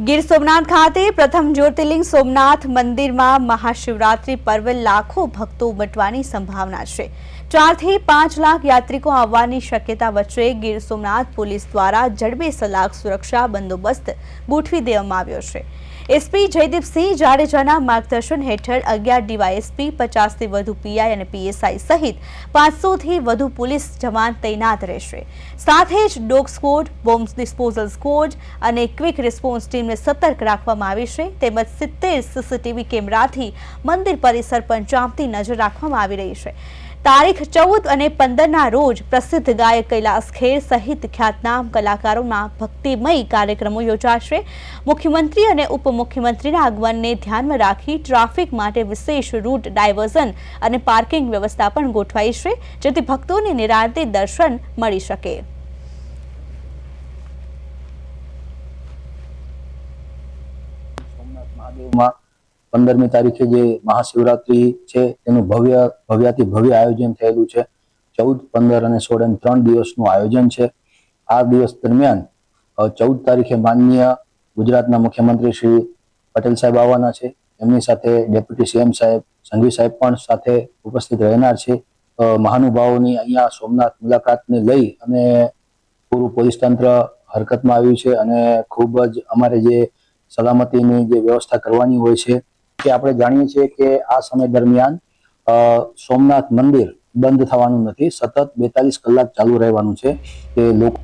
ગીર સોમનાથ ખાતે પ્રથમ જ્યોતિર્લિંગ સોમનાથ મંદિરમાં મહાશિવરાત્રી પર્વ લાખો ભક્તો ઉમટવાની સંભાવના છે। 4 થી 5 લાખ યાત્રિકો આવવાની શક્યતા વચ્ચે ગીર સોમનાથ પોલીસ દ્વારા જડબે સલાક સુરક્ષા બંદોબસ્ત ગોઠવી દેવામાં આવ્યો છે। એસપી જયદીપસિંહ જાડેજાના માર્ગદર્શન હેઠળ 11 ડીવાયએસપી, 50 થી વધુ પીઆઈ અને પીએસઆઈ સહિત 500 થી વધુ પોલીસ જવાન તૈનાત રહેશે। સાથે જ dog squad, bomb disposal squad અને ક્વિક રિસ્પોન્સ ટીમને સતર્ક રાખવામાં આવી છે। તેમજ 70 સીસીટીવી કેમેરાથી મંદિર પરિસર પર ચાંપતી નજર રાખવામાં આવી રહી છે। તારીખ 14 અને 15ના રોજ પ્રસિદ્ધ ગાયક કૈલાસ ખેર સહિત ખ્યાતનામ કલાકારોના ભક્તિમય કાર્યક્રમો યોજાશે। મુખ્યમંત્રી અને ઉપમુખ્યમંત્રીના આગમનને ધ્યાનમાં રાખી ટ્રાફિક માટે વિશેષ રૂટ ડાયવર્ઝન અને પાર્કિંગ વ્યવસ્થા પણ ગોઠવાઈ છે, જેથી ભક્તોને નિરાંતે દર્શન મળી શકે। સોમનાથ મહાદેવમાં 15મી તારીખે જે મહાશિવરાત્રી છે તેનું ભવ્યાતિ ભવ્ય આયોજન થયેલું છે। 14, 15 અને 16 એમ 3 દિવસનું આયોજન છે। આ દિવસ દરમિયાન 14 તારીખે માનનીય ગુજરાતના મુખ્યમંત્રી શ્રી પટેલ સાહેબ આવવાના છે। એમની સાથે ડેપ્યુટી સીએમ સાહેબ, સંઘવી સાહેબ પણ સાથે ઉપસ્થિત રહેનાર છે। મહાનુભાવોની અહીંયા સોમનાથ મુલાકાતને લઈ અને પૂરું પોલીસ તંત્ર હરકતમાં આવ્યું છે અને ખૂબ જ અમારે જે સલામતીની જે વ્યવસ્થા કરવાની હોય છે કે આપણે જાણીએ છીએ કે આ સમય દરમિયાન સોમનાથ મંદિર બંધ થવાનું નથી, સતત 42 કલાક ચાલુ રહેવાનું છે કે લોકો